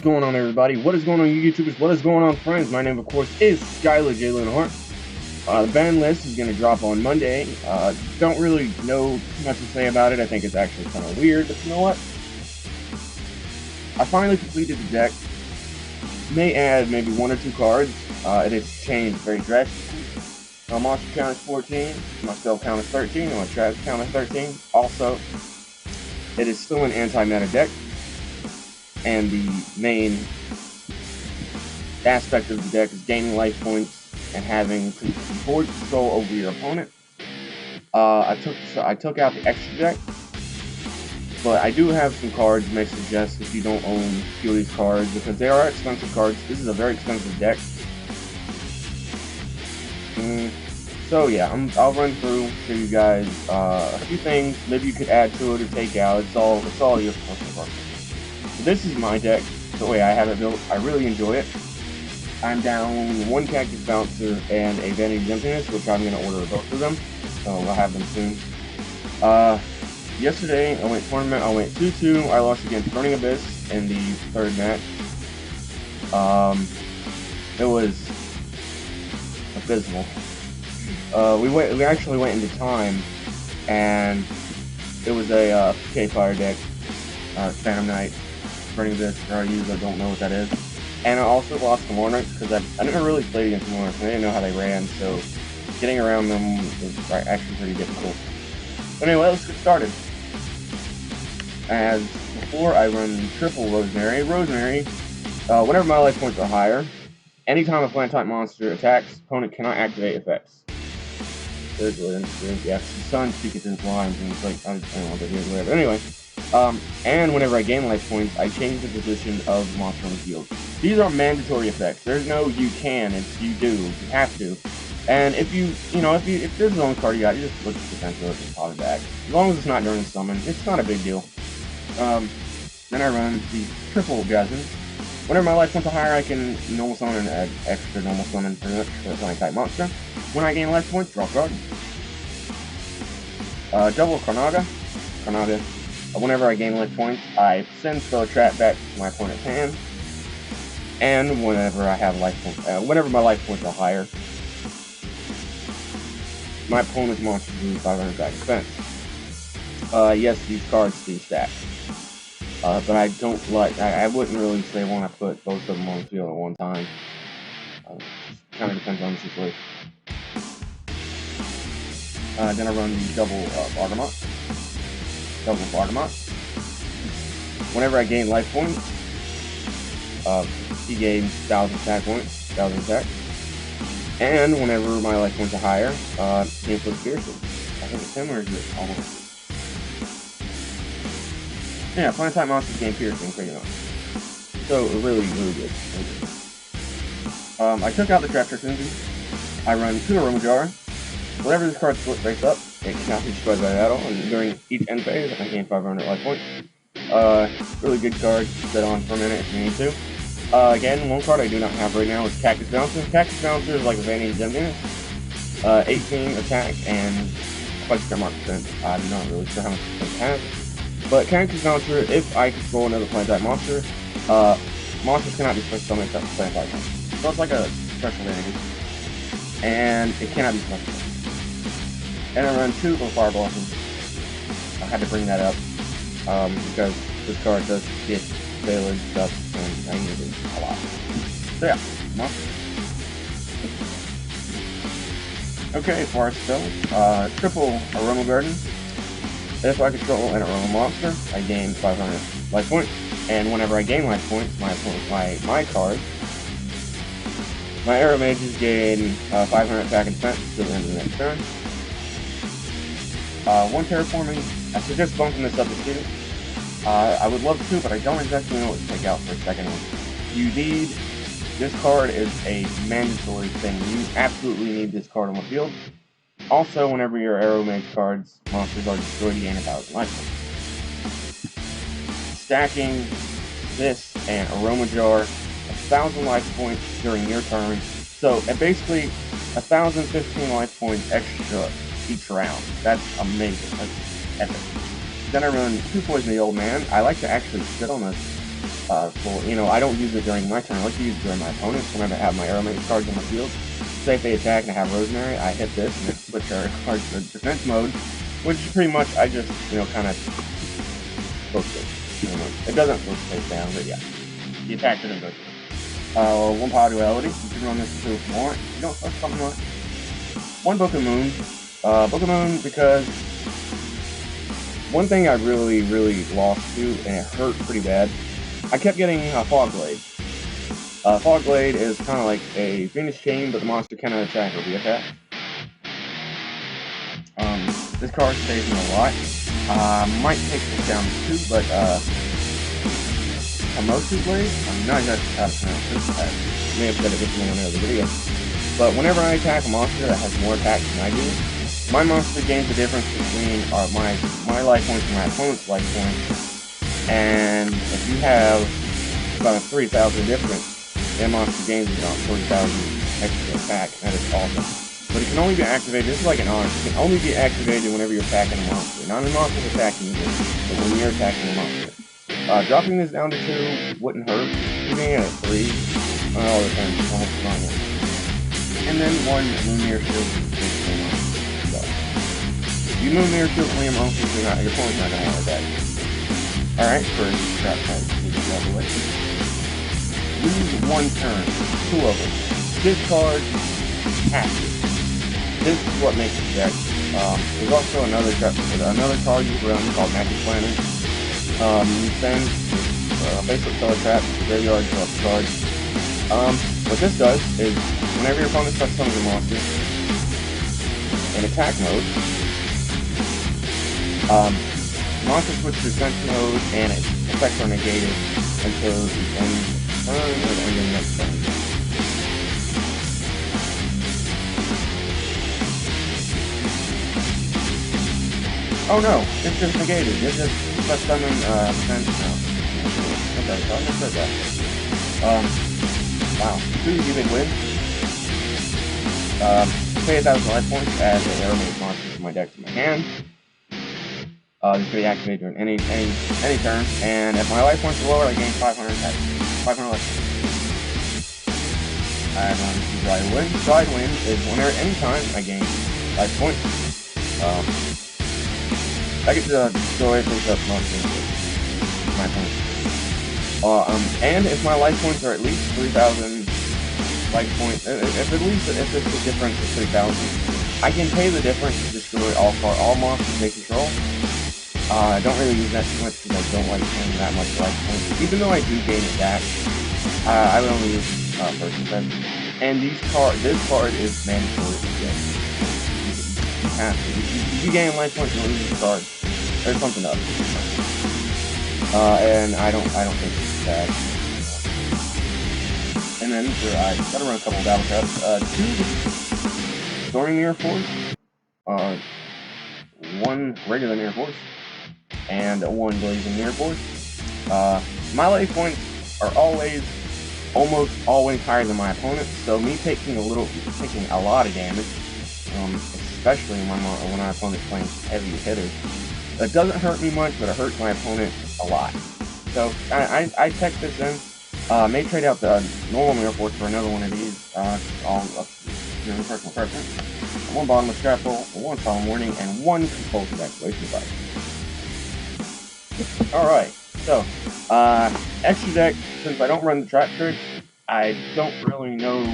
going on, everybody? What is going on, you YouTubers? What is going on, friends? My name, of course, is Skylar Lynheart. The ban list is going to drop on Monday. Don't really know too much to say about it. I think it's actually kind of weird, but you know what? I finally completed the deck. May add maybe 1 or 2 cards. It has changed very drastically. My monster count is 14, my spell count is 13, and my trap count is 13. Also, it is still an anti-meta deck, and the main aspect of the deck is gaining life points and having board control over your opponent. I took out the extra deck, but I do have some cards. May suggest if you don't own a few of these cards, because they are expensive cards. This is a very expensive deck. So yeah, I'll run through, show you guys a few things. Maybe you could add to it or take out. It's all your personal preference. So this is my deck. The way I have it built, I really enjoy it. I'm down 1 Cactus Bouncer and a Vanity's Emptiness, which I'm going to order both of them, so I'll have them soon. Yesterday, I went tournament, I went 2-2, I lost against Burning Abyss in the 3rd match. It was abysmal. We actually went into time, and it was a K-Fire deck, Phantom Knight, Burning Abyss, I don't know what that is. And I also lost the Monarchs because I never really played against the Monarchs. I didn't know how they ran, so getting around them was actually pretty difficult. But anyway, let's get started. As before, I run triple Rosemary. Whenever my life points are higher, anytime a plant-type monster attacks, opponent cannot activate effects. There's really interesting. Yeah, the sun's speaking through the lines, and it's like, I don't know what that is, whatever. Anyway, and whenever I gain life points, I change the position of the monster on the field. These are mandatory effects. There's no you can, it's you do. You have to. And if if there's the only card you got, you just look at the defensive and just pop it back. As long as it's not during the summon, it's not a big deal. Then I run the triple Jasmine. Whenever my life points are higher, I can normal summon and add extra normal summon pretty much for a flying type monster. When I gain life points, draw a card. Double Karnaga. Whenever I gain life points, I send spell trap back to my opponent's hand. And whenever I have life points, whenever my life points are higher, my opponent's monsters lose 500 back defense. Yes, these cards do stack. But I don't like. I wouldn't really say want to put both of them on the field at one time. Kind of depends on the situation. Then I run the double Aromage. Whenever I gain life points, he gains 1,000 attack points, 1,000 attack. And whenever my life points are higher, he inflicts piercing. I think it's him or is it almost? Yeah, plant type monsters gain piercing pretty much. So really good. I took out the Trap Trick. I run 2 Aromage. Whenever this card split face up, it cannot be destroyed by battle, and during each end phase, I gain 500 life points. Really good card. Sit on for a minute if you need to. Again, one card I do not have right now is Cactus Bouncer. Cactus Bouncer is like a Vanity's Emptiness. 18 attack and question mark defense. I'm not really sure how much defense it has. But Cactus Bouncer, if I control another plant-type monster, monsters cannot be special summoned except plant-type monsters. So it's like a special vanity. And it cannot be special. And I run 2 Fire Blossoms. I had to bring that up, because this card does get failed stuff, and I need it a lot. So yeah, monster. Okay, for our spells, triple Aroma Garden. If I control an Aroma monster, I gain 500 life points, and whenever I gain life points, my card, my Aromages gain 500 attack and defense to the end of the next turn. 1 Terraforming, I suggest bumping this up to 2. I would love to, but I don't exactly know what to take out for a second one. This card is a mandatory thing. You absolutely need this card on the field. Also, whenever your Aromage monsters are destroyed, you gain 1,000 life points. Stacking this and Aromage 1,000 life points during your turn. So, basically, 1,015 life points extra each round. That's amazing. That's epic. Then I run 2 Poison the Old Man. I like to actually sit on this I don't use it during my turn. I like to use it during my opponents whenever I have my Aromage cards in the field. Say if they attack and I have Rosemary, I hit this and then switch our cards to defense mode, which is pretty much I just kind of focus it. Pretty much. It doesn't focus face down, but yeah, the attack doesn't go through. One power duality. You can run this too if you want. You don't start something much. One Book of Moon. Book of Moon because one thing I really lost to, and it hurt pretty bad. I kept getting a Fog Blade. Fog Blade is kind of like a Phoenix Chain, but the monster cannot attack or be attacked. This card saves me a lot. Might take this down too, but Emotion Blade? I'm not exactly how to pronounce this. I may have said it before in one of the videos. But whenever I attack a monster that has more attacks than I do, my monster gains the difference between my life points and my opponent's life points. And if you have about a 3,000 difference, that monster gains about 40,000 extra attack. That is awesome. But it can only be activated, this is like an honor, it can only be activated whenever you're attacking a monster. Not a monster's attacking you, but when you're attacking a monster. Dropping this down to 2 wouldn't hurt. Keeping it at 3, all depends, almost fine. And then 1 Moonmere Shield. So, if you Moonmere Shield from your monster, your opponent's not going to want to attack. Alright, first trap card, lose 1 turn, 2 of them. Discard, active. This is what makes it deck. There's also another card you can run called Magic Planner. You send basic color trap to the graveyard, draw a card. What this does is, whenever your opponent starts summoning a monster in attack mode, monster switches to defense mode and its effects are negated until the end of the turn or the end of the next turn. Oh no, it's just negated. It's just summon defense now. Okay, so I understood that. Wow. 2 you big win. Pay 1,000 life points, add an Aromage monster to my deck to my hand. This can be activated during any turn, and if my life points are lower, I gain 500 attack. 500 life points. I run Dry Wind. Dry Wind is whenever, anytime I gain life points. I get to destroy things up monsters with my points. And if my life points are at least 3,000 life points, if it's the difference of 3,000, I can pay the difference to destroy all monsters they control. I don't really use that too much because I don't like paying that much life points. Even though I do gain it back, I would only use first defense. And this card is mandatory to get. You have to. If you gain life points and lose this card, there's something up. And I don't think it's bad. And then I gotta run a couple of battle traps. 2 Storming Mirror Force, 1 regular Mirror Force, and 1 Blazing Mirror Force. My life points are almost always higher than my opponent, so me taking a lot of damage, especially when my opponent's playing heavy hitters, it doesn't hurt me much, but it hurts my opponent a lot. So I tech this in. May trade out the normal Mirror Force for another one of these, all up to your personal preference. 1 Bottomless Grapple, 1 Solemn Warning, and 1 Compulsive Activation Device. Alright, so, extra deck, since I don't run the trap tricks, I don't really know,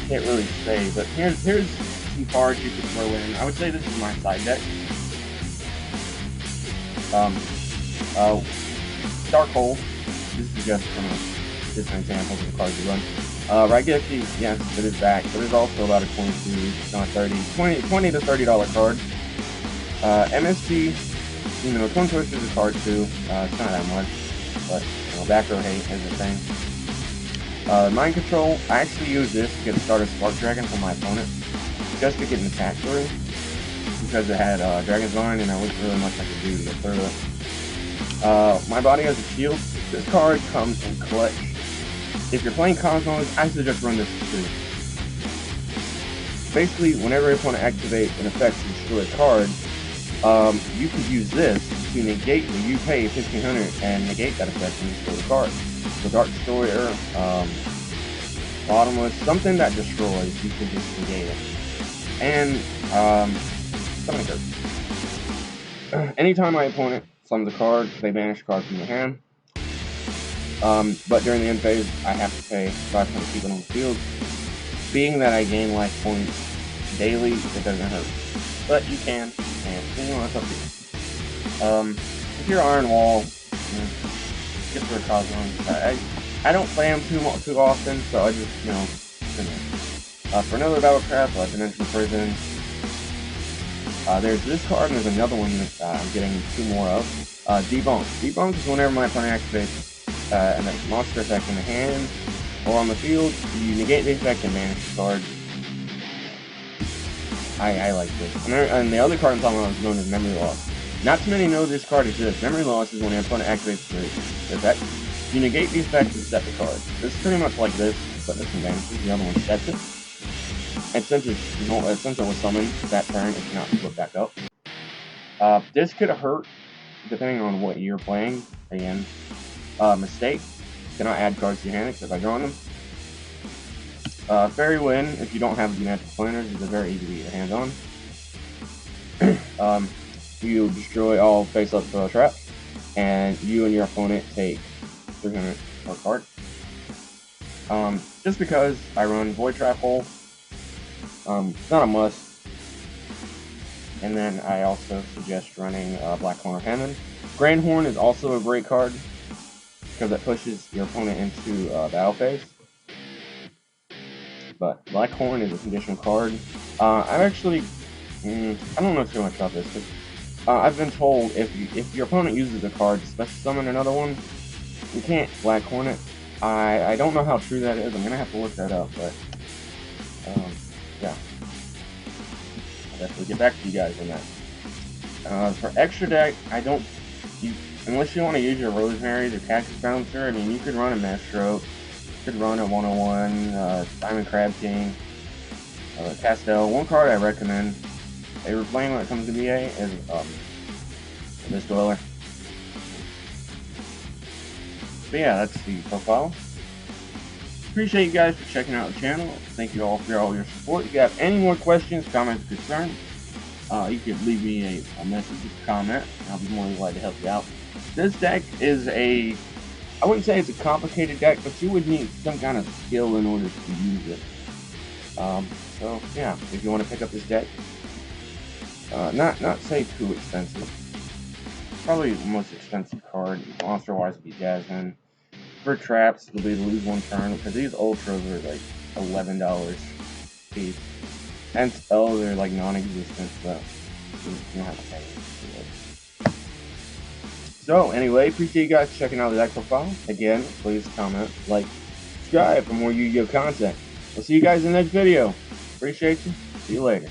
can't really say, but here's some cards you can throw in. I would say this is my side deck. Dark Hole. This is just an example of the cards you run. Raigeki, yes, it is back, but it's also about a $20 to $30 card. MST, Twin Twister is a card too. It's not that much, but back row hate is a thing. Mind Control, I actually use this to get a starter Spark Dragon from my opponent, just to get an attack through, because it had Dragon's Vine, and there wasn't really much I could do to get through it. My Body has a Shield. This card comes in clutch. If you're playing Cosmos, I suggest run this too. Basically, whenever your opponent activates an effect to destroy a card, You could use this to negate the you pay 1500 and negate that effect and destroy the card. So Dark Destroyer, Bottomless, something that destroys, you can just negate it. And Summoning Curse. Anytime my opponent summons a card, they banish a card from their hand. But during the end phase, I have to pay 500 to keep it on the field. Being that I gain life points daily, it doesn't hurt. But you can, and you know, it's up to you. If you're Iron Wall, get for a Cosmo. I don't play them too often, so I just, you know, for another Battlecraft, like Dimensional Prison, there's this card, and there's another one that I'm getting 2 more of. Debunk. Debunk is whenever my opponent activates and a monster effect in the hand or on the field, you negate the effect and banish the card. I like this. And the other card I'm talking about is known as Memory Loss. Not too many know this card exists. Memory Loss is when your opponent activates the effect. You negate the effect and set the card. This is pretty much like this, but this one banishes. The other one sets it. And since it was summoned that turn, it cannot flip back up. This could hurt depending on what you're playing. Again, Mistake. Cannot add cards to your hand except by drawing them. Fairy Wind, if you don't have the magic planners, is very easy to get your hands on. You destroy all face-up traps, and you and your opponent take 300 per card. Just because I run Void Trap Hole, it's not a must. And then I also suggest running Black Horn or Hammond. Grand Horn is also a great card because it pushes your opponent into battle phase. But Black Horn is a conditional card. I've actually, I don't know too much about this, because I've been told if your opponent uses a card to special summon another one, you can't Black Horn it. I don't know how true that is. I'm gonna have to look that up, but yeah, I'll definitely get back to you guys on that. For extra deck, unless you want to use your Rosemary's or Cactus Bouncer, I mean, you could run a Maestro. Could run a 101, Diamond Crab King, Castel. One card I recommend, a replaying when it comes to BA, is this Dweller. But yeah, that's the profile. Appreciate you guys for checking out the channel. Thank you all for all your support. If you have any more questions, comments, concerns, you can leave me a message, a comment, and I'll be more than glad to help you out. This deck is I wouldn't say it's a complicated deck, but you would need some kind of skill in order to use it. So yeah, if you want to pick up this deck, not say too expensive. Probably the most expensive card monster-wise would be Jasmine. For traps, it'll be to lose 1 turn because these ultras are like $11 each. And spells are like non-existent, so you don't have to pay for it. So anyway, appreciate you guys checking out the deck profile. Again, please comment, like, subscribe for more Yu-Gi-Oh content. We'll see you guys in the next video. Appreciate you. See you later.